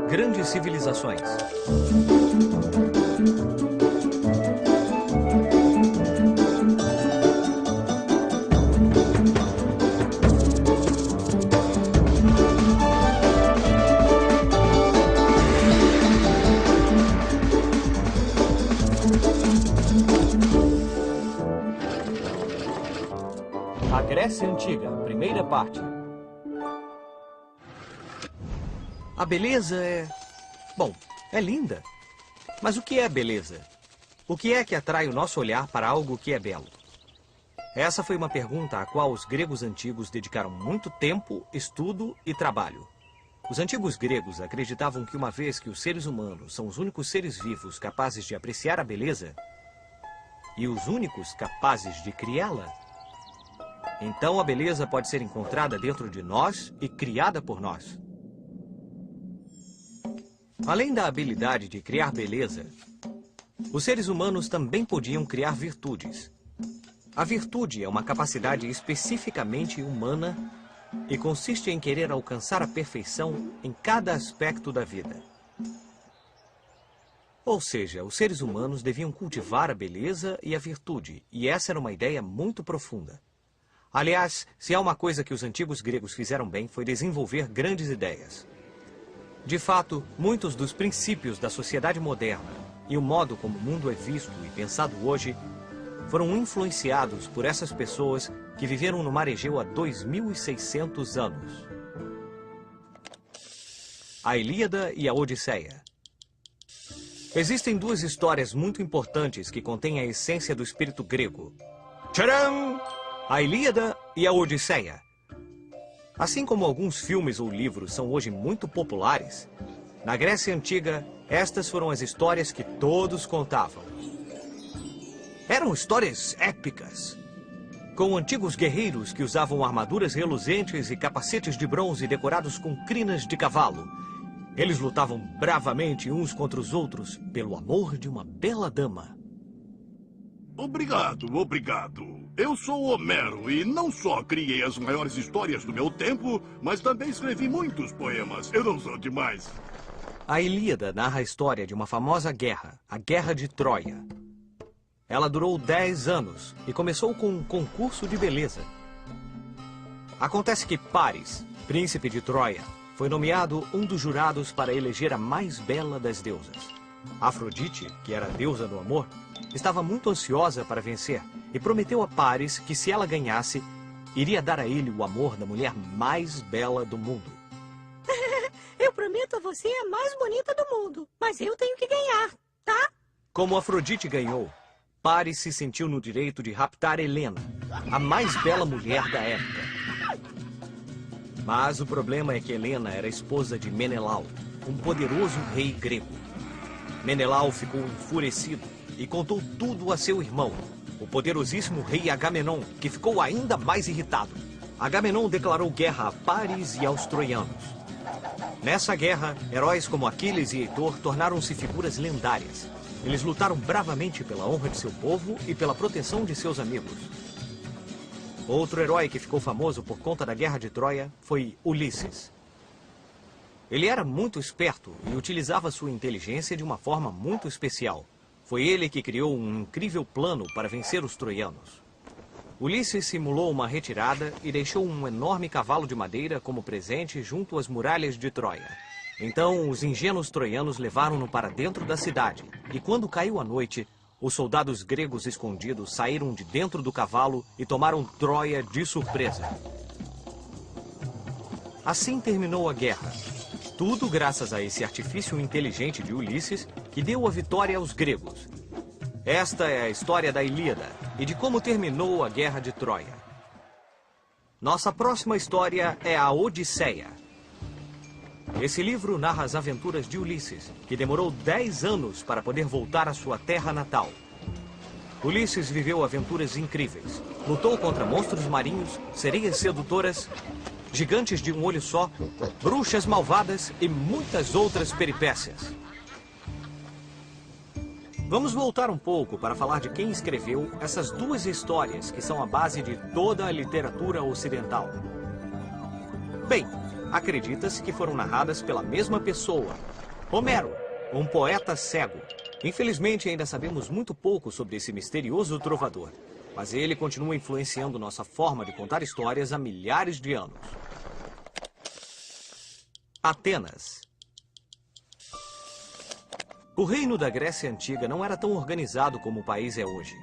Grandes civilizações. A Grécia Antiga, primeira parte. A beleza é... Bom, é linda. Mas o que é beleza? O que é que atrai o nosso olhar para algo que é belo? Essa foi uma pergunta à qual os gregos antigos dedicaram muito tempo, estudo e trabalho. Os antigos gregos acreditavam que uma vez que os seres humanos são os únicos seres vivos capazes de apreciar a beleza e os únicos capazes de criá-la, então a beleza pode ser encontrada dentro de nós e criada por nós. Além da habilidade de criar beleza, os seres humanos também podiam criar virtudes. A virtude é uma capacidade especificamente humana e consiste em querer alcançar a perfeição em cada aspecto da vida. Ou seja, os seres humanos deviam cultivar a beleza e a virtude, e essa era uma ideia muito profunda. Aliás, se há uma coisa que os antigos gregos fizeram bem, foi desenvolver grandes ideias. De fato, muitos dos princípios da sociedade moderna e o modo como o mundo é visto e pensado hoje foram influenciados por essas pessoas que viveram no mar Egeu há 2.600 anos. A Ilíada e a Odisseia. Existem duas histórias muito importantes que contêm a essência do espírito grego. Tcharam! A Ilíada e a Odisseia. Assim como alguns filmes ou livros são hoje muito populares, na Grécia Antiga, estas foram as histórias que todos contavam. Eram histórias épicas, com antigos guerreiros que usavam armaduras reluzentes e capacetes de bronze decorados com crinas de cavalo. Eles lutavam bravamente uns contra os outros pelo amor de uma bela dama. Obrigado, obrigado. Eu sou Homero e não só criei as maiores histórias do meu tempo, mas também escrevi muitos poemas. Eu não sou demais. A Ilíada narra a história de uma famosa guerra, a Guerra de Troia. Ela durou 10 anos e começou com um concurso de beleza. Acontece que Paris, príncipe de Troia, foi nomeado um dos jurados para eleger a mais bela das deusas. Afrodite, que era a deusa do amor, estava muito ansiosa para vencer e prometeu a Paris que, se ela ganhasse, iria dar a ele o amor da mulher mais bela do mundo. Eu prometo a você a mais bonita do mundo, mas eu tenho que ganhar, tá? Como Afrodite ganhou, Paris se sentiu no direito de raptar Helena, a mais bela mulher da época. Mas o problema é que Helena era esposa de Menelau, um poderoso rei grego. Menelau ficou enfurecido e contou tudo a seu irmão, o poderosíssimo rei Agamenon, que ficou ainda mais irritado. Agamenon declarou guerra a Paris e aos troianos. Nessa guerra, heróis como Aquiles e Heitor tornaram-se figuras lendárias. Eles lutaram bravamente pela honra de seu povo e pela proteção de seus amigos. Outro herói que ficou famoso por conta da Guerra de Troia foi Ulisses. Ele era muito esperto e utilizava sua inteligência de uma forma muito especial. Foi ele que criou um incrível plano para vencer os troianos. Ulisses simulou uma retirada e deixou um enorme cavalo de madeira como presente junto às muralhas de Troia. Então, os ingênuos troianos levaram-no para dentro da cidade. E quando caiu a noite, os soldados gregos escondidos saíram de dentro do cavalo e tomaram Troia de surpresa. Assim terminou a guerra. Tudo graças a esse artifício inteligente de Ulisses, que deu a vitória aos gregos. Esta é a história da Ilíada e de como terminou a Guerra de Troia. Nossa próxima história é a Odisseia. Esse livro narra as aventuras de Ulisses, que demorou 10 anos para poder voltar à sua terra natal. Ulisses viveu aventuras incríveis. Lutou contra monstros marinhos, sereias sedutoras, gigantes de um olho só, bruxas malvadas e muitas outras peripécias. Vamos voltar um pouco para falar de quem escreveu essas duas histórias que são a base de toda a literatura ocidental. Bem, acredita-se que foram narradas pela mesma pessoa, Homero, um poeta cego. Infelizmente, ainda sabemos muito pouco sobre esse misterioso trovador, mas ele continua influenciando nossa forma de contar histórias há milhares de anos. Atenas. O reino da Grécia Antiga não era tão organizado como o país é hoje.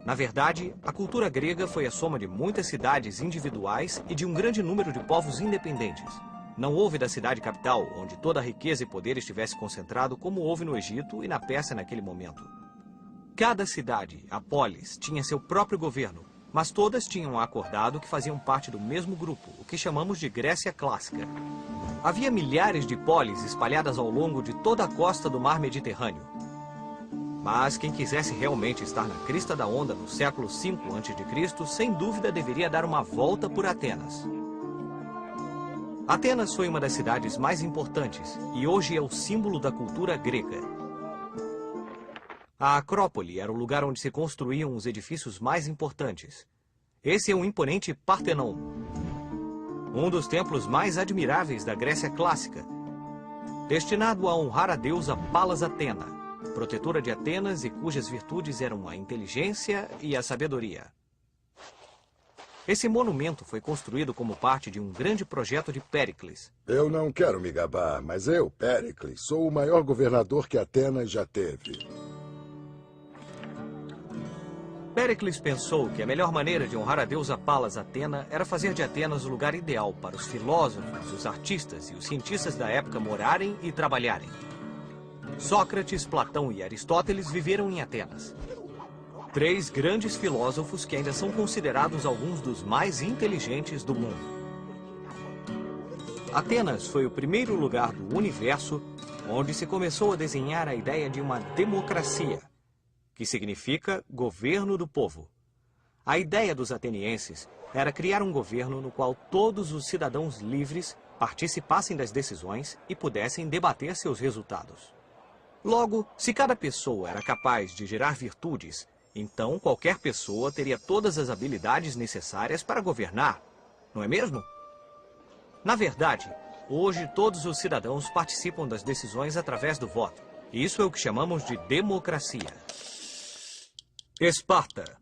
Na verdade, a cultura grega foi a soma de muitas cidades individuais e de um grande número de povos independentes. Não houve da cidade capital, onde toda a riqueza e poder estivesse concentrado, como houve no Egito e na Pérsia naquele momento. Cada cidade, a polis, tinha seu próprio governo, mas todas tinham acordado que faziam parte do mesmo grupo, o que chamamos de Grécia Clássica. Havia milhares de polis espalhadas ao longo de toda a costa do mar Mediterrâneo. Mas quem quisesse realmente estar na crista da onda no século V a.C., sem dúvida deveria dar uma volta por Atenas. Atenas foi uma das cidades mais importantes e hoje é o símbolo da cultura grega. A Acrópole era o lugar onde se construíam os edifícios mais importantes. Esse é o imponente Partenon, um dos templos mais admiráveis da Grécia Clássica, destinado a honrar a deusa Palas Atena, protetora de Atenas e cujas virtudes eram a inteligência e a sabedoria. Esse monumento foi construído como parte de um grande projeto de Péricles. Eu não quero me gabar, mas eu, Péricles, sou o maior governador que Atenas já teve. Péricles pensou que a melhor maneira de honrar a deusa Palas Atena era fazer de Atenas o lugar ideal para os filósofos, os artistas e os cientistas da época morarem e trabalharem. Sócrates, Platão e Aristóteles viveram em Atenas. 3 grandes filósofos que ainda são considerados alguns dos mais inteligentes do mundo. Atenas foi o primeiro lugar do universo onde se começou a desenhar a ideia de uma democracia, que significa governo do povo. A ideia dos atenienses era criar um governo no qual todos os cidadãos livres participassem das decisões e pudessem debater seus resultados. Logo, se cada pessoa era capaz de gerar virtudes, então qualquer pessoa teria todas as habilidades necessárias para governar, não é mesmo? Na verdade, hoje todos os cidadãos participam das decisões através do voto. Isso é o que chamamos de democracia. Esparta.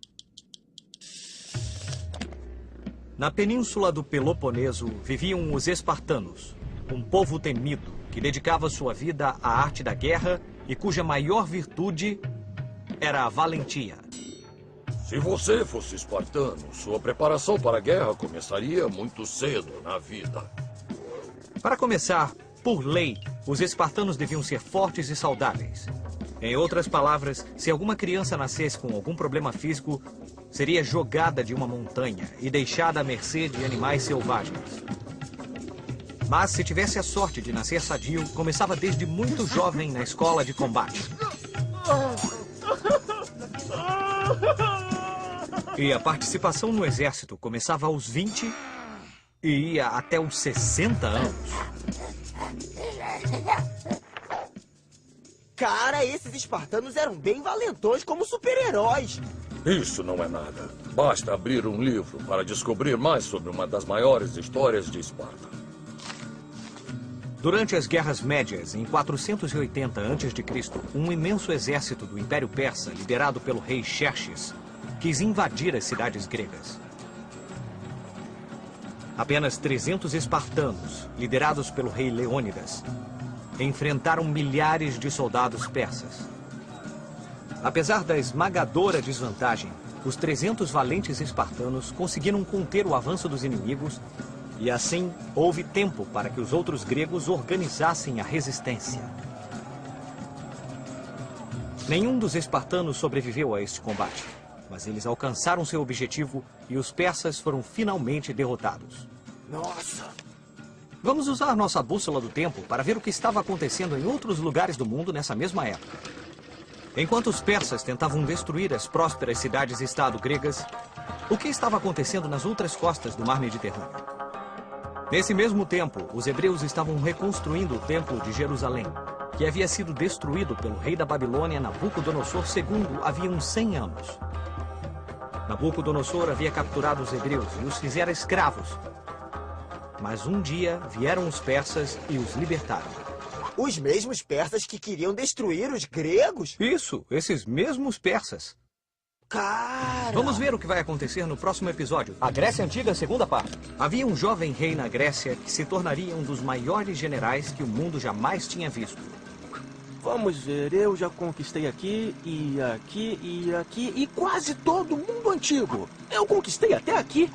Na península do Peloponeso viviam os espartanos, um povo temido que dedicava sua vida à arte da guerra e cuja maior virtude era a valentia. Se você fosse espartano, sua preparação para a guerra começaria muito cedo na vida. Para começar, por lei, os espartanos deviam ser fortes e saudáveis. Em outras palavras, se alguma criança nascesse com algum problema físico, seria jogada de uma montanha e deixada à mercê de animais selvagens. Mas se tivesse a sorte de nascer sadio, começava desde muito jovem na escola de combate. E a participação no exército começava aos 20 e ia até os 60 anos. Cara, esses espartanos eram bem valentões como super-heróis. Isso não é nada. Basta abrir um livro para descobrir mais sobre uma das maiores histórias de Esparta. Durante as Guerras Médias, em 480 a.C., um imenso exército do Império Persa, liderado pelo rei Xerxes, quis invadir as cidades gregas. Apenas 300 espartanos, liderados pelo rei Leônidas, enfrentaram milhares de soldados persas. Apesar da esmagadora desvantagem, os 300 valentes espartanos conseguiram conter o avanço dos inimigos e assim houve tempo para que os outros gregos organizassem a resistência. Nenhum dos espartanos sobreviveu a este combate, mas eles alcançaram seu objetivo e os persas foram finalmente derrotados. Nossa! Vamos usar nossa bússola do tempo para ver o que estava acontecendo em outros lugares do mundo nessa mesma época. Enquanto os persas tentavam destruir as prósperas cidades-estado gregas, o que estava acontecendo nas outras costas do mar Mediterrâneo? Nesse mesmo tempo, os hebreus estavam reconstruindo o templo de Jerusalém. que havia sido destruído pelo rei da Babilônia, Nabucodonosor II, havia uns 100 anos. Nabucodonosor havia capturado os hebreus e os fizera escravos. Mas um dia vieram os persas e os libertaram. Os mesmos persas que queriam destruir os gregos? Isso, esses mesmos persas. Cara! Vamos ver o que vai acontecer no próximo episódio. A Grécia Antiga, segunda parte. Havia um jovem rei na Grécia que se tornaria um dos maiores generais que o mundo jamais tinha visto. Vamos ver, eu já conquistei aqui, e aqui, e aqui, e quase todo mundo antigo. Eu conquistei até aqui.